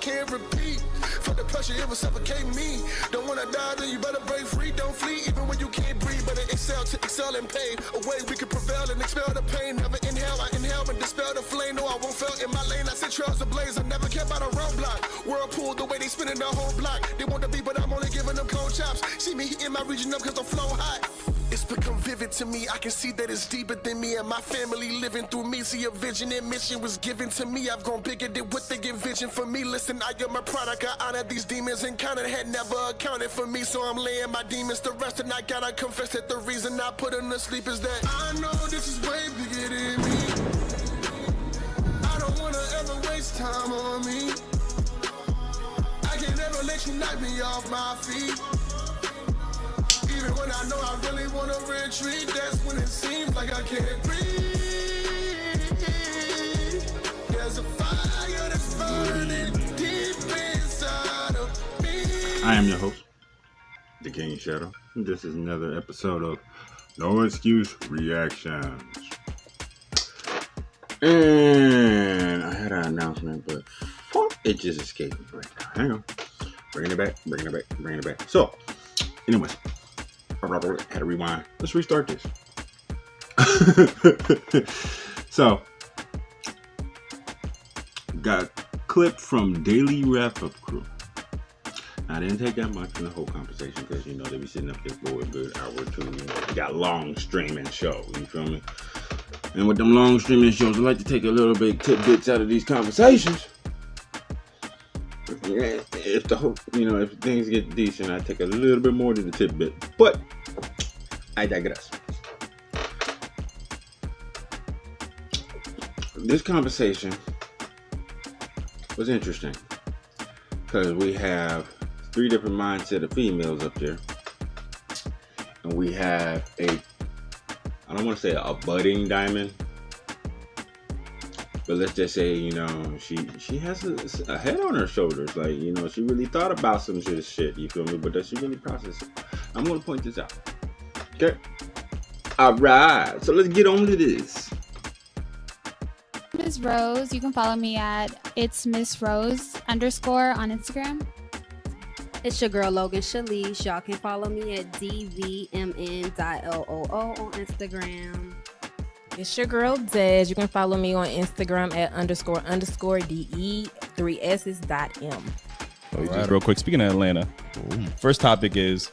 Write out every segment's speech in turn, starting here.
can't repeat. For the pressure, it will suffocate me. Don't wanna die, then you better break free. Don't flee, even when you can't breathe. Better excel to excel and pay. A way we can prevail and expel the pain. Never inhale, I inhale and dispel the flame. No, I won't fail in my lane. I set trails ablaze. I never care about a roadblock. Whirlpool, the way they spinning the whole block. They want to be, but I'm only giving them cold chops. See me in my region up cause I flow hot. It's become vivid to me. I can see that it's deeper than me and my family living through me. See, a vision and mission was given to me. I've grown bigger than what they envision for me. Listen, I am a product. I honor these demons and counted had never accounted for me. So I'm laying my demons to rest, and I gotta confess that the reason I put them to sleep is that I know this is way bigger than me. I don't wanna ever waste time on me. I can never let you knock me off my feet. Even when I know I really want to retreat, that's when it seems like I can't breathe. There's a fire that's burning deep inside of me. I am your host, The King Shadow. This is another episode of No Excuse Reactions. And I had an announcement, but it just escaped me right now. Hang on. Bringing it back. So, anyways. Had to rewind. Let's restart this. So, got a clip from Daily Wrap-Up Crew. I didn't take that much from the whole conversation because, they be sitting up there for a good hour or two. They got long streaming shows, you feel me? And with them long streaming shows, I like to take a little bit tidbits out of these conversations. If the whole, if things get decent, I take a little bit more than the tidbit. But I digress. This conversation was interesting because we have 3 different mindset of females up there, and we have I don't want to say a budding diamond. But let's just say, she has a head on her shoulders. Like, she really thought about some shit, you feel me? But does she really process it? I'm going to point this out. Okay? All right. So let's get on to this. Miss Rose. You can follow me at itsmissrose_ on Instagram. It's your girl, Logan Shalice. Y'all can follow me at dvmn.loo on Instagram. It's your girl, Des. You can follow me on Instagram at __DE 3s.m. Just real quick, speaking of Atlanta, first topic is,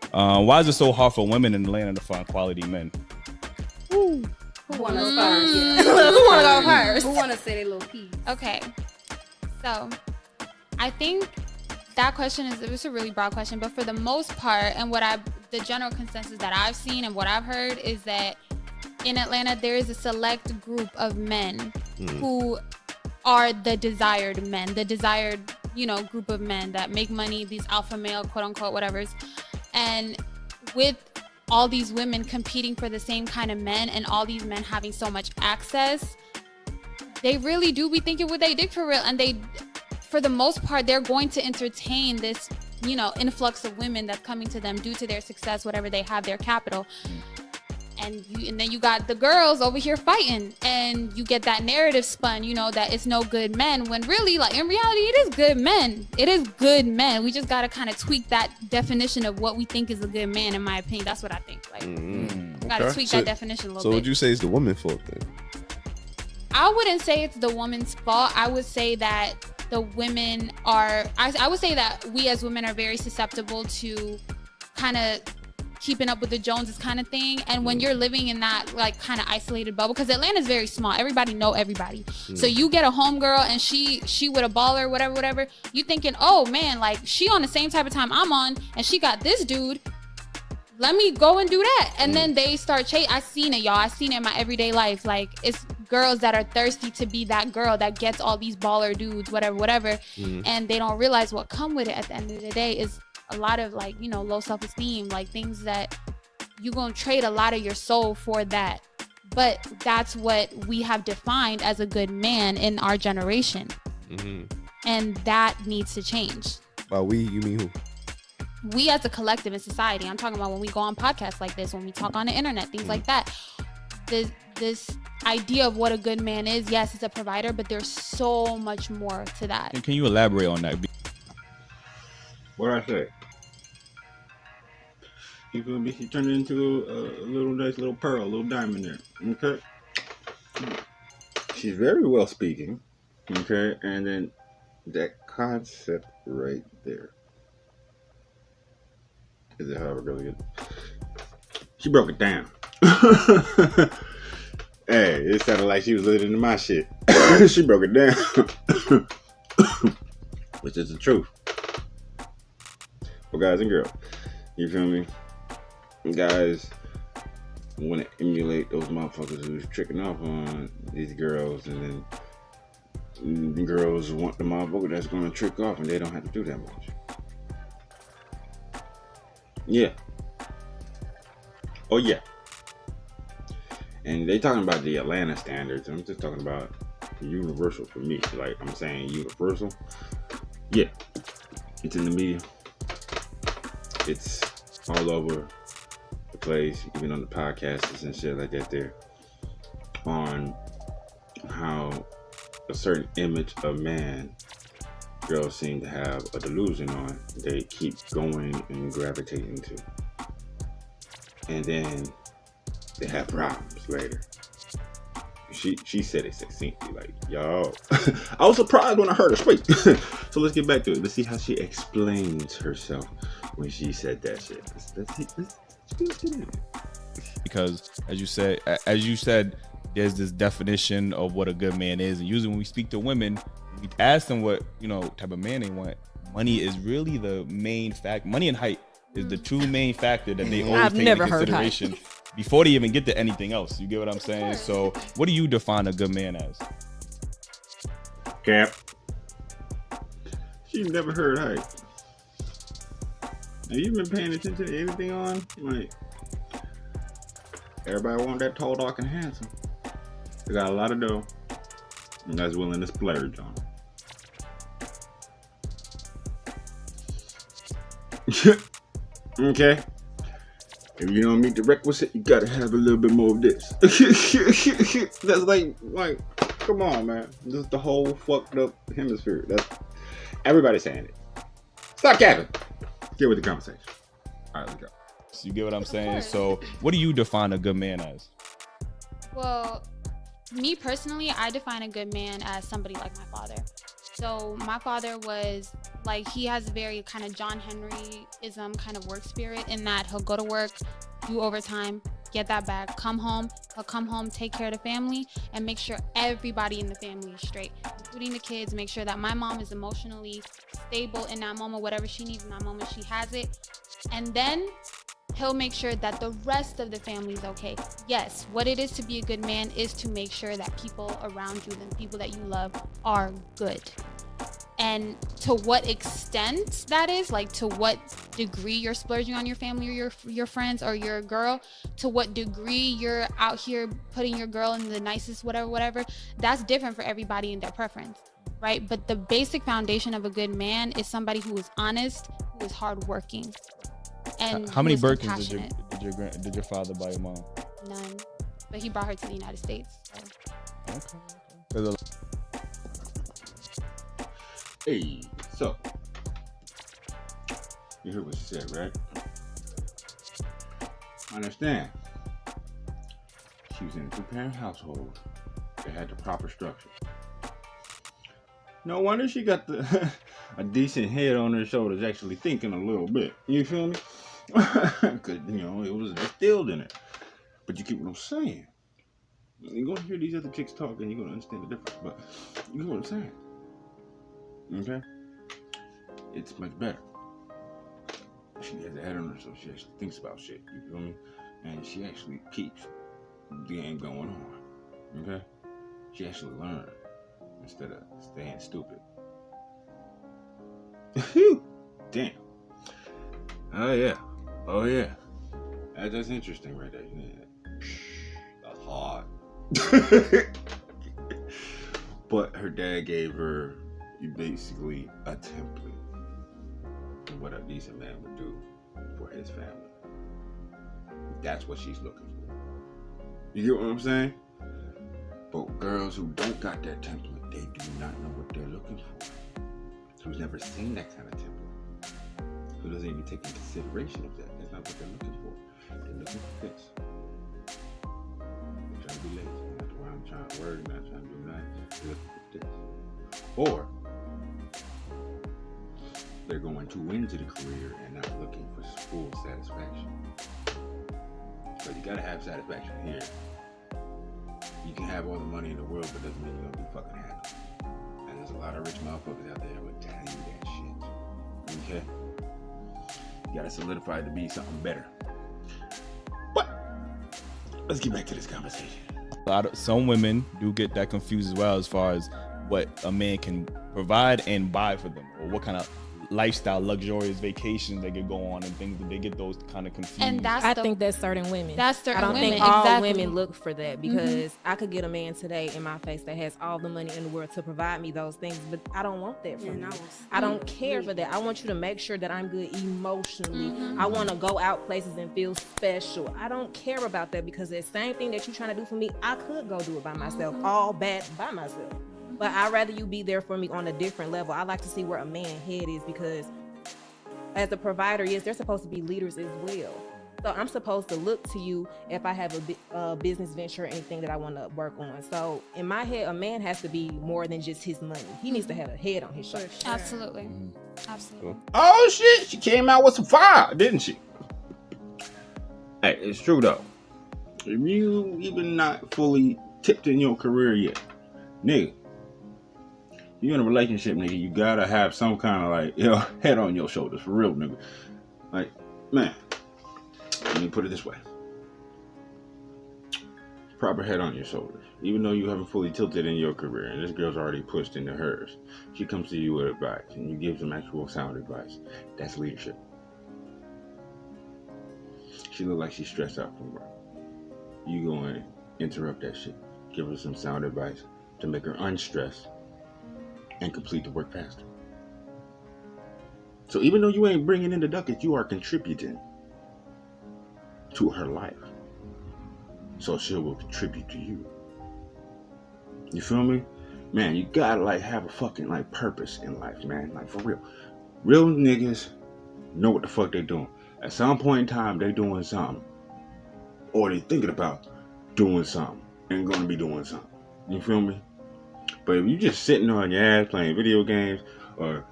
why is it so hard for women in Atlanta to find quality men? Who want to start? Yeah. Who want to go first? Who want to say their little piece? Okay. So, I think that question it's a really broad question, but for the most part, and the general consensus that I've seen and what I've heard is that in Atlanta, there is a select group of men who are the desired men, the desired, group of men that make money, these alpha male, quote unquote, whatevers. And with all these women competing for the same kind of men and all these men having so much access, they really do be thinking what they did for real. And they, for the most part, they're going to entertain this, influx of women that's coming to them due to their success, whatever they have, their capital. And then you got the girls over here fighting, and you get that narrative spun, that it's no good men, when really, like, in reality, it is good men. It is good men. We just got to kind of tweak that definition of what we think is a good man, in my opinion. That's what I think. Like, got to tweak that definition a little bit. So would you say it's the woman's fault then? I wouldn't say it's the woman's fault. I would say that the women are, I would say that we as women are very susceptible to kind of keeping up with the Joneses kind of thing. And when you're living in that like kind of isolated bubble, because Atlanta's very small, everybody know everybody. So you get a homegirl and she with a baller, whatever, you thinking, oh man, like she on the same type of time I'm on and she got this dude, let me go and do that. And then they start chasing. I seen it, y'all. I seen it in my everyday life. Like, it's girls that are thirsty to be that girl that gets all these baller dudes, whatever. And they don't realize what come with it at the end of the day is a lot of, like, low self-esteem, like things that you're going to trade a lot of your soul for that. But that's what we have defined as a good man in our generation. And that needs to change. By we, you mean who? We as a collective in society. I'm talking about when we go on podcasts like this, when we talk on the internet, things like that. I idea of what a good man is, yes, it's a provider, but there's so much more to that. And can you elaborate on that? What I say? You feel me? She turned it into a little nice little pearl, a little diamond there. Okay. She's very well speaking. Okay, and then that concept right there. Is it how it really is? She broke it down. Hey, it sounded like she was listening to my shit. She broke it down. Which is the truth. For guys and girls. You feel me? Guys want to emulate those motherfuckers who's tricking off on these girls, and then the girls want the motherfucker that's going to trick off, and they don't have to do that much. Yeah. Oh yeah. And they talking about the Atlanta standards. I'm just talking about universal for me. Like I'm saying universal. Yeah. It's in the media. It's all over the place, even on the podcasts and shit like that there. On how a certain image of man girls seem to have a delusion on, they keep going and gravitating to. And then they have problems later. She said it succinctly, like, yo. I was surprised when I heard her speak. So let's get back to it. Let's see how she explains herself when she said that shit. Let's get into it. Because as you said, there's this definition of what a good man is, and usually when we speak to women, we ask them what type of man they want. Money is really the main fact. Money and height is the two main factor that they always take into consideration before they even get to anything else. You get what I'm saying? So what do you define a good man as? Cap. She's never heard height. Have you been paying attention to anything on? Like, everybody want that tall, dark, and handsome. They got a lot of dough, and that's willing to splurge on it. Okay. If you don't meet the requisite, you gotta have a little bit more of this. That's like, come on, man. This is the whole fucked up hemisphere. That's everybody saying it. Stop capping. Get with the conversation. All right, let's go. So you get what I'm saying? So what do you define a good man as? Well, me personally, I define a good man as somebody like my father. So my father was like, he has a very kind of John Henry-ism kind of work spirit, in that he'll go to work, do overtime, get that bag, come home. He'll come home, take care of the family, and make sure everybody in the family is straight, including the kids. Make sure that my mom is emotionally stable in that moment. Whatever she needs in that moment, she has it. And then he'll make sure that the rest of the family is okay. Yes, what it is to be a good man is to make sure that people around you, the people that you love, are good. And to what extent that is, like to what degree you're splurging on your family or your friends or your girl, to what degree you're out here putting your girl in the nicest whatever, that's different for everybody in their preference, right? But the basic foundation of a good man is somebody who is honest, who is hardworking. And how many Birkins did your father buy your mom? None, but he brought her to the United States. So. Okay. Hey, so you heard what she said, right? I understand. She was in a two-parent household that had the proper structure. No wonder she got a decent head on her shoulders, actually thinking a little bit. You feel me? Because, it was instilled in her. But you get what I'm saying. You're going to hear these other chicks talk and you're going to understand the difference. But you know what I'm saying. Okay? It's much better. She has a head on her, so she actually thinks about shit. You feel me? And she actually keeps the game going on. Okay? She actually learns instead of staying stupid. Damn. Oh yeah. That's interesting right there. That's hard. But her dad gave her basically a template of what a decent man would do for his family. That's what she's looking for. You get what I'm saying? But girls who don't got that template, they do not know what they're looking for. Who's never seen that kind of template. Who doesn't even take into consideration of that. That's not what they're looking for. They're looking for this. I'm trying to be lazy. That's why I'm trying to work, not trying to do that. They're looking for this. Or they're going too into the career and not looking for full satisfaction. But you gotta have satisfaction here. You can have all the money in the world, but doesn't mean you're gonna be fucking happy. And there's a lot of rich motherfuckers out there that would tell you that shit. Okay? You gotta solidify it to be something better. But let's get back to this conversation. Some women do get that confused as well as far as what a man can provide and buy for them, or what kind of lifestyle, luxurious vacations they could go on and things. That they get those kind of confused. And I think that's certain women. That's certain I don't women, think all exactly. women look for that, because I could get a man today in my face that has all the money in the world to provide me those things, but I don't want that from you. I don't care for that. I want you to make sure that I'm good emotionally. I want to go out places and feel special. I don't care about that, because the same thing that you're trying to do for me, I could go do it by myself, all bad by myself. But I'd rather you be there for me on a different level. I like to see where a man's head is, because as a provider, yes, they're supposed to be leaders as well. So I'm supposed to look to you if I have a business venture or anything that I want to work on. So in my head, a man has to be more than just his money. He needs to have a head on his shoulders. Absolutely. Absolutely. Oh shit, she came out with some fire, didn't she? Hey, it's true though. If you even not fully tipped in your career yet, nigga, you in a relationship, nigga, you gotta have some kind of like, head on your shoulders, for real, nigga. Like, man, let me put it this way. Proper head on your shoulders. Even though you haven't fully tilted in your career and this girl's already pushed into hers, she comes to you with advice and you give some actual sound advice. That's leadership. She look like she's stressed out from work. You go in, interrupt that shit. Give her some sound advice to make her unstressed and complete the work faster. So even though you ain't bringing in the ducats, you are contributing to her life. So she will contribute to you. You feel me? Man, you gotta like have a fucking like purpose in life, man. Like for real. Real niggas know what the fuck they doing. At some point in time, they doing something. Or they thinking about doing something and gonna be doing something. You feel me? But if you just sitting on your ass playing video games or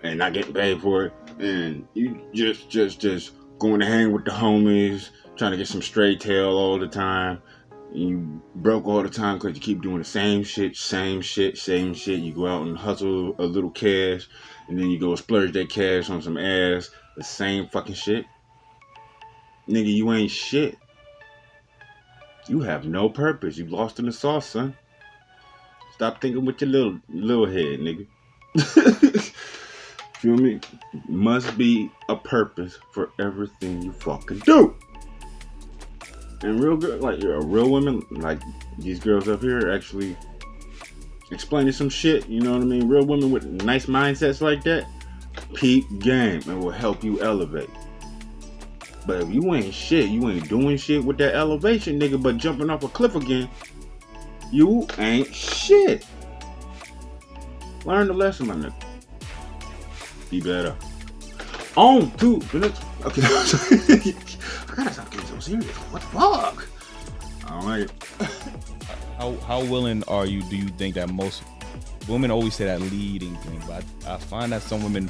and not getting paid for it, and you just going to hang with the homies, trying to get some straight tail all the time, you broke all the time because you keep doing the same shit. You go out and hustle a little cash, and then you go splurge that cash on some ass, the same fucking shit. Nigga, you ain't shit. You have no purpose. You lost in the sauce, son. Stop thinking with your little head, nigga. Feel me? Must be a purpose for everything you fucking do. And real good, like real women, like these girls up here, actually explaining some shit. You know what I mean? Real women with nice mindsets like that, peak game, and will help you elevate. But if you ain't shit, you ain't doing shit with that elevation, nigga, but jumping off a cliff again, you ain't shit. Learn the lesson, my nigga. Be better. On to the next. Okay. I gotta stop getting so serious. What the fuck? I don't like it. How willing are you? Do you think that most women always say that leading thing, but I find that some women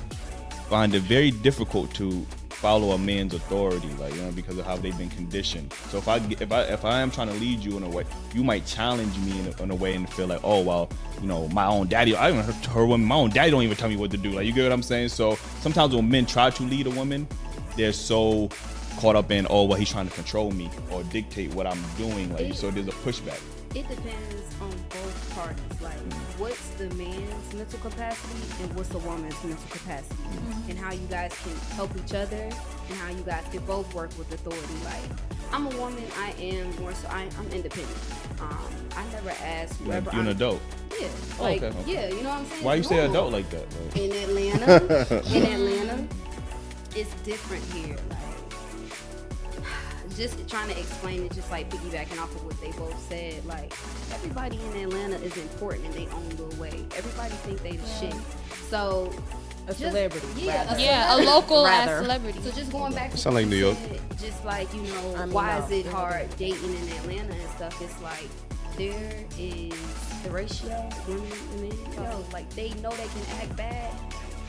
find it very difficult to follow a man's authority, like, you know, because of how they've been conditioned. So if I am trying to lead you in a way, you might challenge me in a way and feel like, oh well, you know, my own daddy, I even heard women, my own daddy don't even tell me what to do. Like, you get what I'm saying? So sometimes when men try to lead a woman, they're so caught up in, oh well, he's trying to control me or dictate what I'm doing. Like, so there's a pushback. It depends on both parties. Like, what's the man's mental capacity and what's the woman's mental capacity, and how you guys can help each other, and how you guys can both work with authority. Like, I'm a woman. I am more so. I'm independent. I never ask whoever. You're an adult. Yeah. Oh, Like, okay. yeah. You know what I'm saying? Why you say Normal. adult like that? Like? In Atlanta, it's different here. Like, just trying to explain it, just like piggybacking off of what they both said. Like, everybody in Atlanta is important in their own little way. Everybody think they the shit. So A celebrity. Yeah, a local ass celebrity. So just going back to Sound like New York. just like, you know, why is it hard dating in Atlanta and stuff? It's like there is the ratio, women and men. Yo, like they know they can act bad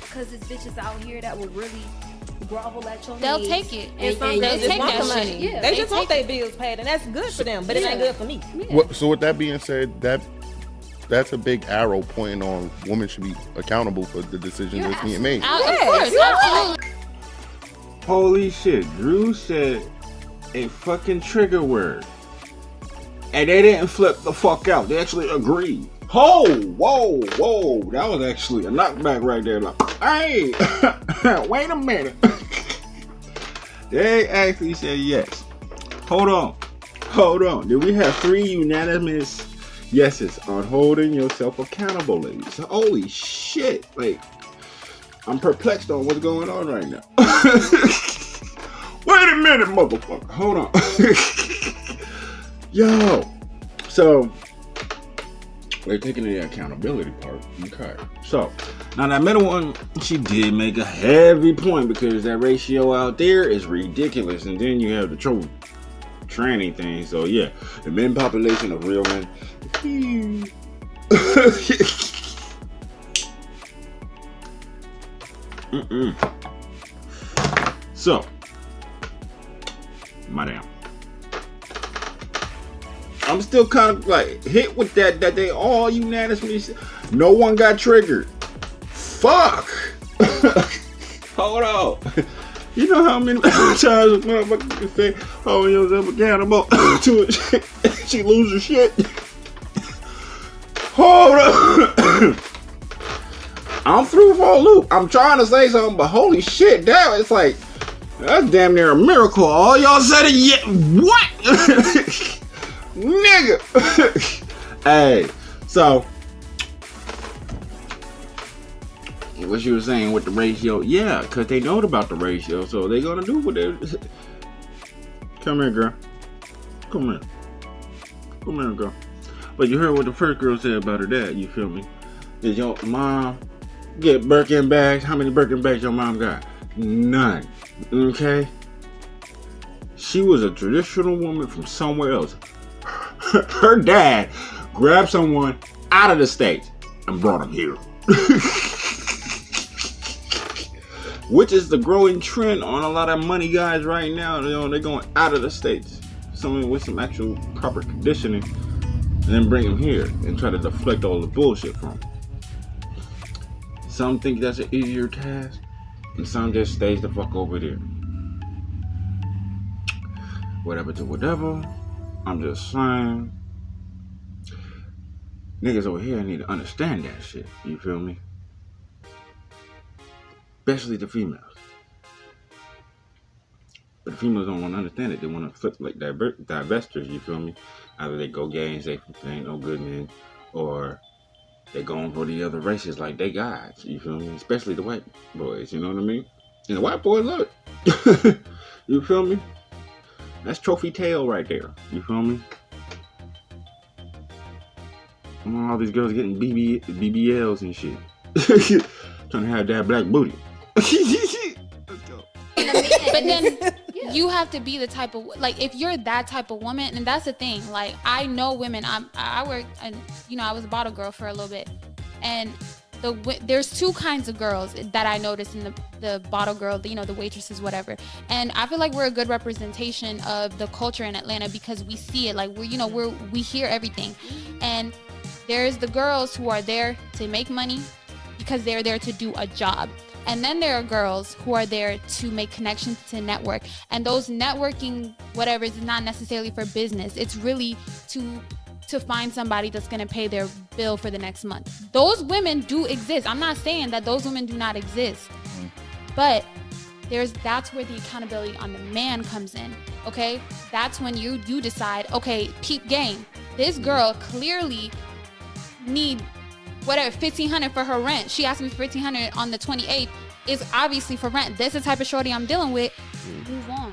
because it's bitches out here that will really grovel at your They'll knees. take it. And They'll They take want that the money. shit. Yeah, they they just want their bills paid, and that's good for them, but it ain't good for me. So with that being said, that's a big arrow pointing on women should be accountable for the decisions that's being made. Of course, absolutely. Holy shit, Drew said a fucking trigger word. And they didn't flip the fuck out. They actually agreed. Whoa, that was actually a knockback right there. Like, hey, wait a minute. They actually said yes. Hold on. Did we have 3 unanimous yeses on holding yourself accountable, ladies? Holy shit. Like, I'm perplexed on what's going on right now. Wait a minute, motherfucker. Hold on. Yo. So, we're taking the accountability part. Okay. So, now that middle one, she did make a heavy point because that ratio out there is ridiculous. And then you have the tranny thing. So, yeah, the men population of real men. So, madam, I'm still kind of like hit with that they all unanimously. No one got triggered. Fuck. Hold on. You know how many times a motherfucker can say, "Oh, yourself accountable" to it? She lose her shit. Hold on. I'm through for a loop. I'm trying to say something, but holy shit, damn, it's like that's damn near a miracle. All y'all said it yet. What? Nigga. Hey, so what you were saying with the ratio? Yeah, because they know about the ratio, so they're gonna do what they. Come here, girl. Come here, girl. But you heard what the first girl said about her dad. You feel me? Did your mom get Birkin bags? How many Birkin bags your mom got? None. Okay. She was a traditional woman from somewhere else. Her dad grabbed someone out of the States and brought him here. Which is the growing trend on a lot of money guys right now. You know, they're going out of the States. Someone with some actual proper conditioning. And then bring them here and try to deflect all the bullshit from them. Some think that's an easier task. And some just stays the fuck over there. Whatever to whatever. I'm just saying. Niggas over here need to understand that shit. You feel me? Especially the females. But the females don't want to understand it. They want to flip like divestors, you feel me? Either they go gay and say they ain't no good men, or they going for the other races like they guys, you feel me? Especially the white boys, you know what I mean? And the white boys love it. You feel me? That's trophy tail right there, you feel me? All these girls getting BBLs and shit. Trying to have that black booty. Let's go. But then you have to be the type of, like, if you're that type of woman, and that's the thing, like, I know women, I worked, and you know, I was a bottle girl for a little bit, and there's 2 kinds of girls that I noticed in the bottle girl, you know, the waitresses, whatever, and I feel like we're a good representation of the culture in Atlanta because we see it, like, we hear everything, and there's the girls who are there to make money because they're there to do a job. And then there are girls who are there to make connections, to network. And those networking, whatever, is not necessarily for business. It's really to find somebody that's going to pay their bill for the next month. Those women do exist. I'm not saying that those women do not exist. But that's where the accountability on the man comes in. Okay? That's when you decide, okay, peep game. This girl clearly need whatever, $1,500 for her rent. She asked me for $1,500 on the 28th. It's obviously for rent. That's the type of shorty I'm dealing with. Move on.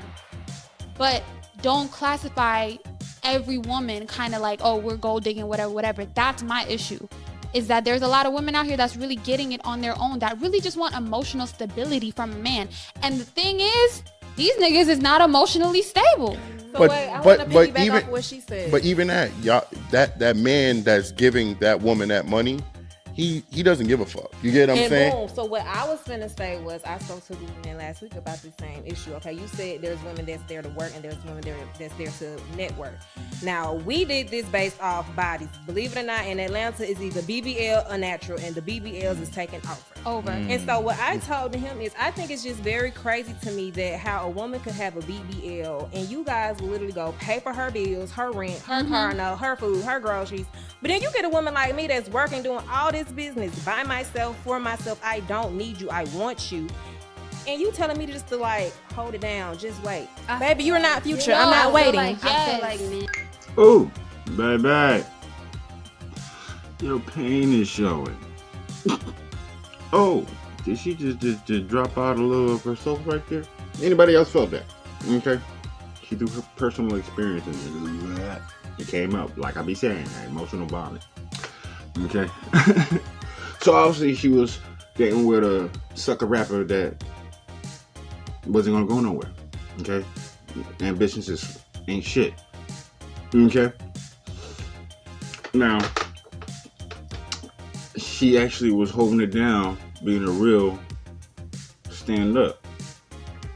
But don't classify every woman kind of like, oh, we're gold digging, whatever. That's my issue. Is that there's a lot of women out here that's really getting it on their own, that really just want emotional stability from a man. And the thing is, these niggas is not emotionally stable. So But- wait, I but- want to but piggyback even- off what she said. But even that, y'all, that man that's giving that woman that money, he doesn't give a fuck. You get what I'm and saying? boom. So what I was finna say was, I spoke to women last week about the same issue. Okay, you said there's women that's there to work and there's women that's there to network. Now we did this based off bodies. Believe it or not, in Atlanta is either BBL or natural, and the BBLs is taking over. And so what I told him is, I think it's just very crazy to me that how a woman could have a BBL and you guys will literally go pay for her bills, her rent, her car note, her food, her groceries. But then you get a woman like me that's working, doing all this business by myself, for myself. I don't need you. I want you. And you telling me just to like hold it down, just wait. Baby, you're not Future. I'm not waiting. I feel like men. Oh, baby. Your pain is showing. Oh, did she just drop out a little of herself right there? Anybody else felt that? Okay. She threw her personal experience in it. It came up, like I be saying, emotional vomit. Okay. So obviously she was getting with a sucker rapper that wasn't gonna go nowhere. Okay. Ambitions just ain't shit. Okay. Now, she actually was holding it down, being a real stand up.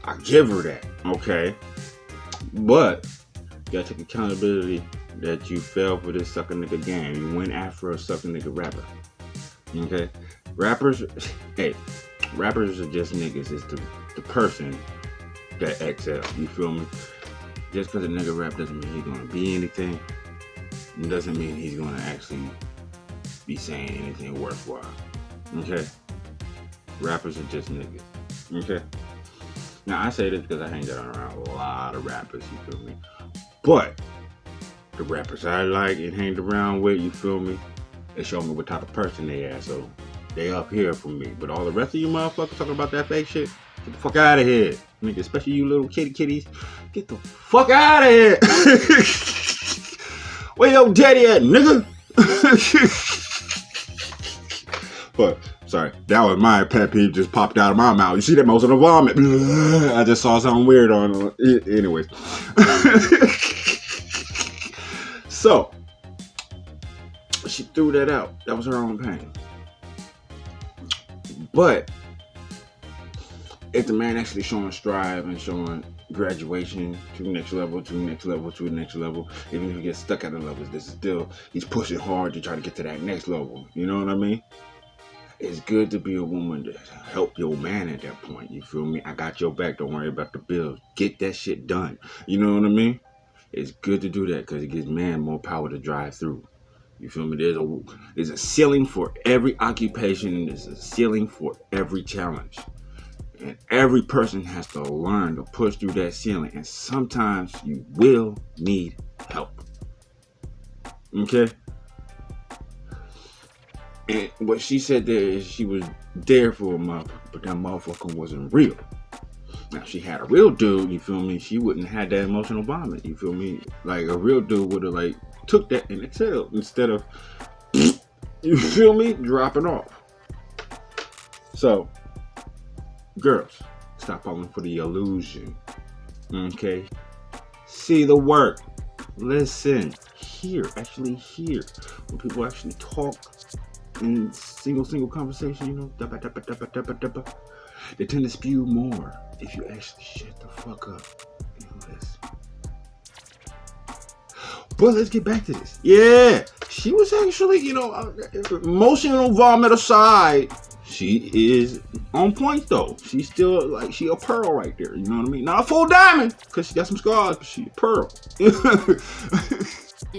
I give her that, okay? But you gotta take accountability that you fell for this sucker nigga game. You went after a sucker nigga rapper. Okay? Rappers, hey, rappers are just niggas. It's the person that excel. You feel me? Just because a nigga rap doesn't mean he's gonna be anything. It doesn't mean he's gonna actually be saying anything worthwhile. Okay? Rappers are just niggas. Okay? Now I say this because I hang around a lot of rappers, you feel me? But the rappers I like and hang around with, you feel me? They show me what type of person they are, so they up here for me. But all the rest of you motherfuckers talking about that fake shit, get the fuck out of here. Nigga, especially you little kitties, get the fuck out of here. Where your daddy at, nigga? But, sorry, that was my pet peeve, just popped out of my mouth. You see that most of the vomit? I just saw something weird on it. Anyways. So, she threw that out. That was her own pain. But, if the man actually showing strive and showing graduation to the next level, to the next level, to the next level, even if he gets stuck at the levels, this is still, he's pushing hard to try to get to that next level. You know what I mean? It's good to be a woman to help your man at that point. You feel me? I got your back. Don't worry about the bills. Get that shit done. You know what I mean? It's good to do that because it gives man more power to drive through. You feel me? There's a ceiling for every occupation, and there's a ceiling for every challenge. And every person has to learn to push through that ceiling. And sometimes you will need help. Okay? And what she said there is she was there for a motherfucker, but that motherfucker wasn't real. Now, if she had a real dude, you feel me, she wouldn't have that emotional vomit, you feel me? Like, a real dude would have, like, took that and exhaled instead of, you feel me, dropping off. So, girls, stop falling for the illusion, okay? See the work. Listen. Actually hear. When people actually talk in single conversation, you know, they tend to spew more if you actually shut the fuck up and listen. But let's get back to this. Yeah, she was actually, you know, emotional vomit aside, she is on point though. She's still like, she a pearl right there. You know what I mean? Not a full diamond because she got some scars, but she a pearl.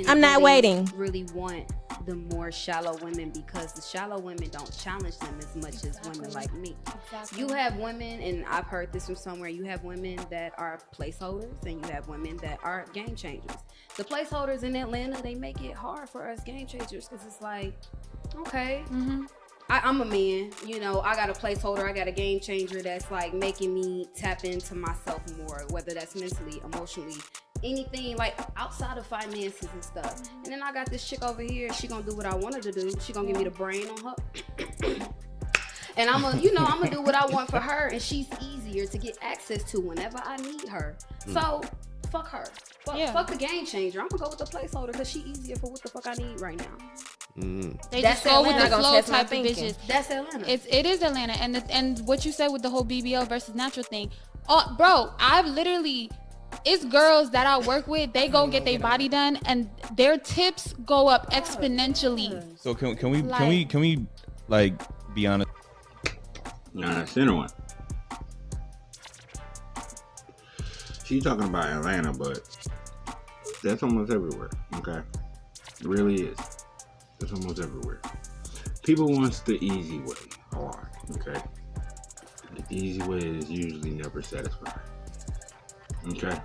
I'm not waiting. Really want the more shallow women because the shallow women don't challenge them as much as women like me. Exactly. You have women, and I've heard this from somewhere, you have women that are placeholders and you have women that are game changers. The placeholders in Atlanta, they make it hard for us game changers because it's like, okay, I'm a man, you know, I got a placeholder, I got a game changer that's like making me tap into myself more, whether that's mentally, emotionally, anything like outside of finances and stuff. And then I got this chick over here, she gonna do what I want her to do. She gonna give me the brain on her. And I'm gonna do what I want for her, and she's easier to get access to whenever I need her. So fuck her. Fuck the game changer. I'm gonna go with the placeholder because she easier for what the fuck I need right now. They That's just go with the Atlanta. flow type of thinking. bitches. That's Atlanta. It is Atlanta, and what you said with the whole BBL versus natural thing. Oh, bro, I've literally, it's girls that I work with. They go get their body done, and their tips go up exponentially. So can we like be honest? Nah, center one. She's talking about Atlanta, but that's almost everywhere. Okay, it really is. It's almost everywhere. People wants the easy way a lot. Okay, the easy way is usually never satisfying. Okay.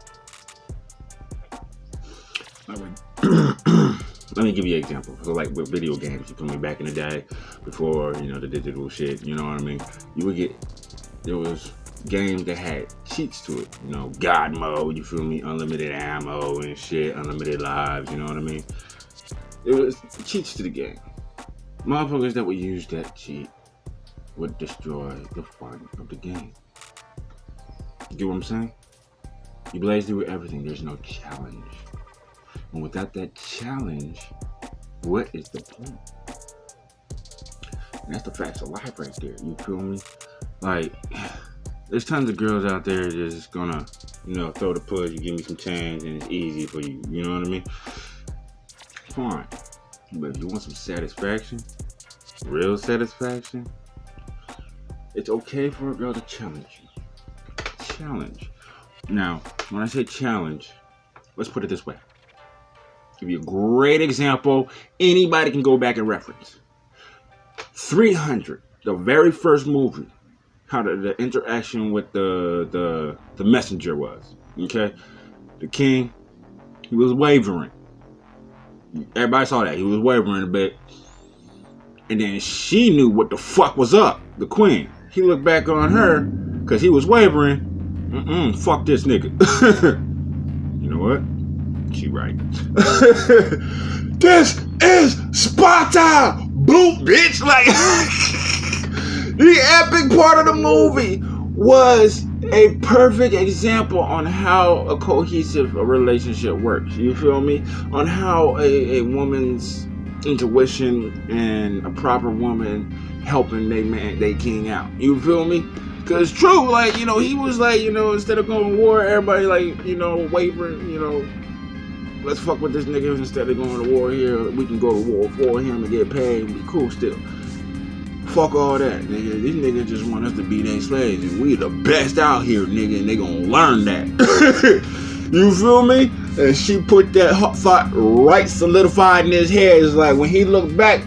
Let me give you an example. So like with video games, you feel me, back in the day, before, you know, the digital shit, you know what I mean? You would get, there was games that had cheats to it, you know, God mode, you feel me, unlimited ammo and shit, unlimited lives, you know what I mean? It was cheats to the game. Motherfuckers that would use that cheat would destroy the fun of the game. You get what I'm saying? You blaze through everything, there's no challenge. And without that challenge, what is the point? And that's the facts of life right there. You feel me? Like, there's tons of girls out there just gonna, you know, throw the push, you give me some change, and it's easy for you. You know what I mean? Fine. But if you want some satisfaction, real satisfaction, it's okay for a girl to challenge you. Challenge. Now, when I say challenge, let's put it this way. Give you a great example. Anybody can go back and reference 300, the very first movie. How the interaction with the messenger was. Okay, the king, he was wavering. Everybody saw that he was wavering a bit, and then she knew what the fuck was up. The queen. He looked back on her because he was wavering. Fuck this nigga. You know what? She right. This is Sparta! Boot, bitch! Like, the epic part of the movie was a perfect example on how a cohesive relationship works. You feel me? On how a woman's intuition and a proper woman helping they king out. You feel me? Cause true, like, you know, he was like, you know, instead of going to war, everybody like, you know, wavering, you know, let's fuck with this nigga instead of going to war here. We can go to war for him and get paid and be cool still. Fuck all that, nigga. These niggas just want us to be their slaves, and we the best out here, nigga, and they gonna learn that. You feel me? And she put that thought right solidified in his head. It's like when he looked back,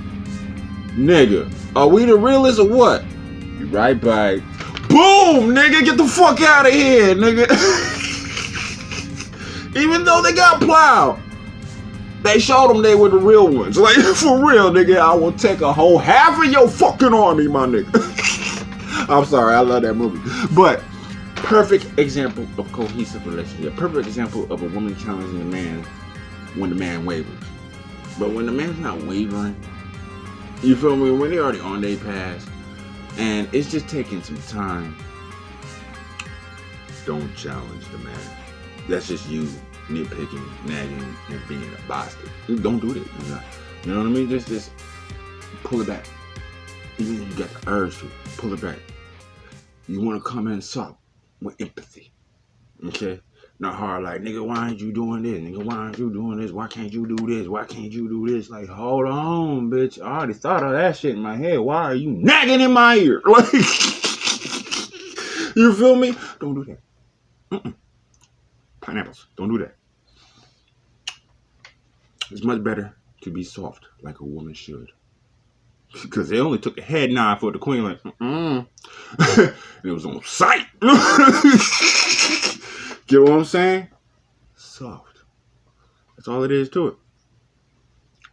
nigga, are we the realists or what? You right back. Boom, nigga, get the fuck out of here, nigga. Even though they got plowed, they showed them they were the real ones. Like, for real, nigga, I will take a whole half of your fucking army, my nigga. I'm sorry, I love that movie. But, perfect example of cohesive relationship. Perfect example of a woman challenging a man when the man wavers. But when the man's not wavering, you feel me? When they're already on their path, and it's just taking some time, don't challenge the man. That's just you nitpicking, nagging, and being a bastard. Don't do that. You know what I mean? Just pull it back. Even if you got the urge to, pull it back. You want to come in soft with empathy. Okay? Not hard like, nigga, why aren't you doing this? Nigga, why aren't you doing this? Why can't you do this? Why can't you do this? Like, hold on, bitch. I already thought of that shit in my head. Why are you nagging in my ear? Like, you feel me? Don't do that. Pineapples. Don't do that. It's much better to be soft like a woman should. Because they only took a head nod for the queen, like, it was on sight. Get what I'm saying? Soft. That's all it is to it.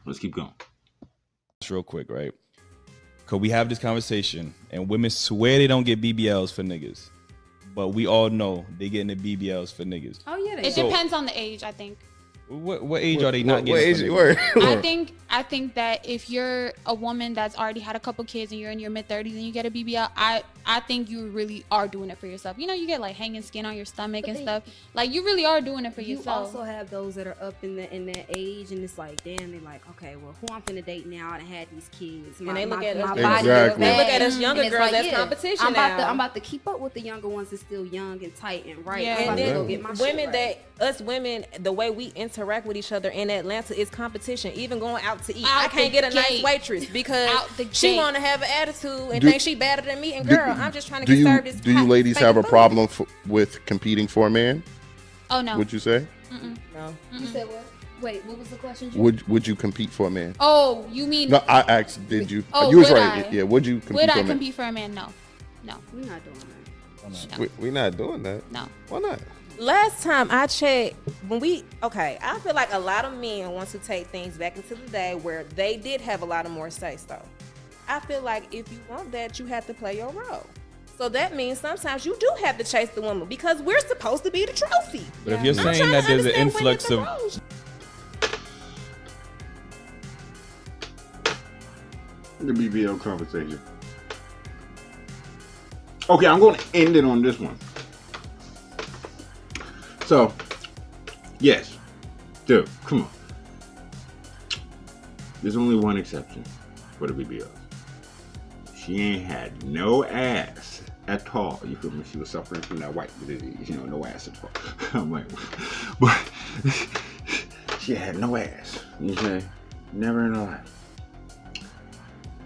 Let's keep going. Just real quick, right? Cause we have this conversation and women swear they don't get BBLs for niggas. But we all know they getting the BBLs for niggas. Oh yeah, they It depends on the age, I think. What age are they not getting? What age? Word. I think that if you're a woman that's already had a couple kids and you're in your mid-30s and you get a BBL, I think you really are doing it for yourself. You know, you get like hanging skin on your stomach and stuff. Like you really are doing it for you yourself. also have those that are up in that age, and it's like, damn, they're like, okay, well, who I'm finna date now? I done had these kids. And they look at us. Exactly. They look at us younger And it's girls like, as yeah, competition I'm about to keep up with the younger ones that's still young and tight and right. Yeah. I'm about And to go then get my women shit right. us women, the way we interact with each other in Atlanta is competition. Even going out to eat, Out I can't the get a nice gate. waitress because Out the she gate. want to have an attitude and Do- think she better than me. And girl, I'm just trying to Do get you served this. do you hot ladies fake have a food. problem with competing for a man? Oh no. Would you say? No. You said what? Wait, what was the question? Jim? Would you compete for a man? Oh, you mean No, I asked. Did you? Oh, you was would right. I? Yeah. Would you compete would for I a man? compete for a man? No. No. We're not doing that. We not doing that. No. Why not? Last time I checked, I feel like a lot of men want to take things back into the day where they did have a lot of more say so. I feel like if you want that, you have to play your role. So that means sometimes you do have to chase the woman because we're supposed to be the trophy. But if you're I'm saying trying that to there's an understand when influx it's the of roles. The BBL conversation. Okay, I'm going to end it on this one. So, yes, dude, come on. There's only one exception for the BBL. She ain't had no ass at all. You feel me? She was suffering from that white disease, no ass at all. I'm like, but she had no ass. Okay, never in her life.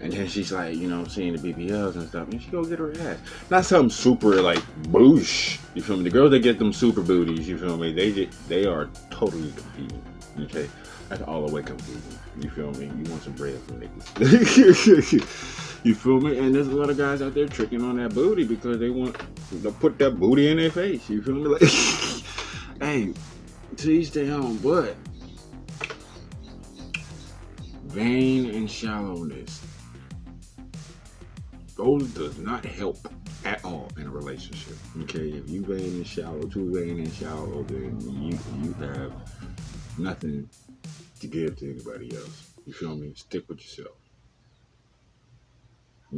And then she's like, seeing the BBLs and stuff, and she go get her ass. Not something super like boosh. You feel me? The girls that get them super booties, you feel me? They are totally competing. Okay, that's all the way competing. You feel me? You want some bread from niggas. You feel me? And there's a lot of guys out there tricking on that booty because they want to put that booty in their face. You feel me? Like, hey, to each their own, but vain and shallowness. Those does not help at all in a relationship. Okay, if you vain and shallow, too vain and shallow, then you have nothing to give to anybody else. You feel me? Stick with yourself.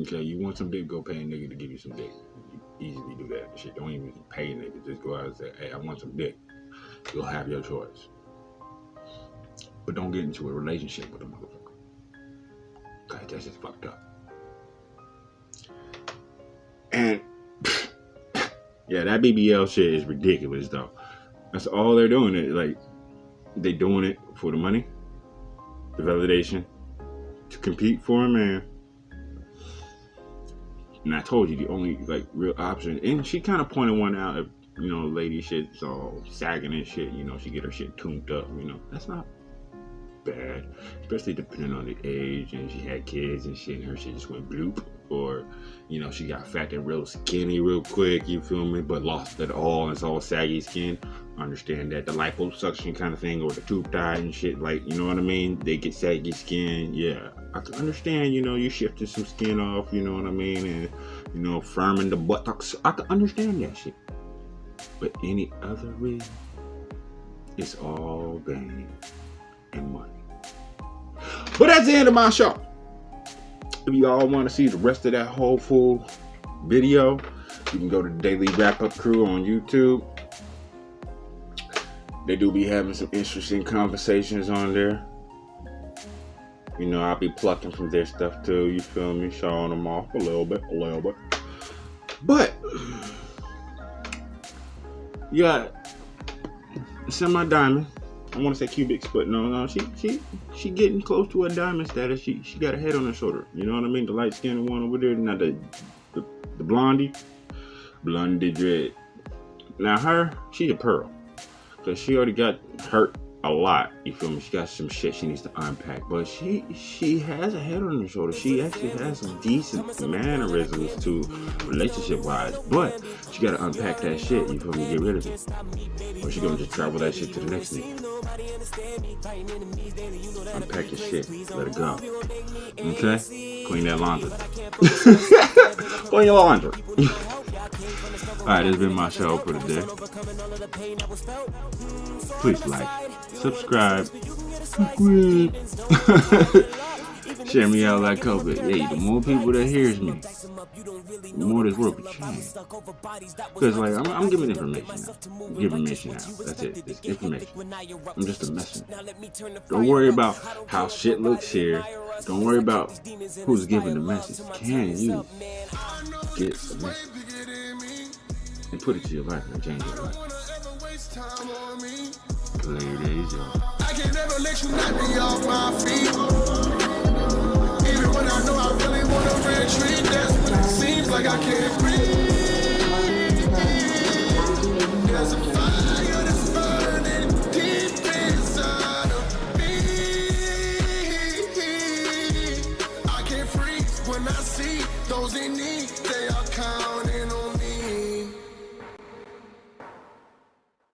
Okay, you want some dick, go pay a nigga to give you some dick. You easily do that shit. Don't even pay a nigga. Just go out and say, hey, I want some dick. You'll have your choice. But don't get into a relationship with a motherfucker. Okay, that's just fucked up. And yeah, that BBL shit is ridiculous though. That's all they're doing. It like they doing it for the money, the validation, to compete for a man. And I told you the only like real option. And she kind of pointed one out. If, lady shit's all sagging and shit. She get her shit tuned up. That's not bad, especially depending on the age. And she had kids and shit, and her shit just went bloop. Or, she got fat and real skinny real quick, you feel me? But lost it all, and it's all saggy skin. I understand that. The liposuction kind of thing, or the tube tie and shit, like, you know what I mean? They get saggy skin, yeah. I can understand, you shifting some skin off, you know what I mean? And, firming the buttocks. I can understand that shit. But any other reason, it's all gain and money. But that's the end of my show. If y'all want to see the rest of that whole full video, you can go to Daily Wrap Up Crew on YouTube. They do be having some interesting conversations on there. I'll be plucking from their stuff too, you feel me? Showing them off a little bit. But, you got Semi-Diamond. I want to say cubics, but no, she getting close to a diamond status. She got a head on her shoulder. You know what I mean? The light skinned one over there, not the blondie dread. Now she's a pearl, cause she already got hurt a lot. You feel me? She got some shit she needs to unpack, but she has a head on her shoulder. She actually has some decent mannerisms to relationship wise, but she gotta unpack that shit. You feel me? Get rid of it, or she gonna just travel that shit to the next nigga. Unpack your shit. Let it go. Okay? Clean that laundry. Clean your laundry. Alright, this has been my show for today. Please like, subscribe, share me out like COVID. Hey, the more people that hears me, the more this world will change. Because like I'm giving information out. I'm giving information out. That's it. It's information. I'm just a messenger. Don't worry about how shit looks here. Don't worry about who's giving the message. Can you get the message and put it to your life and change your life? Ladies, I can never let you knock me off my feet.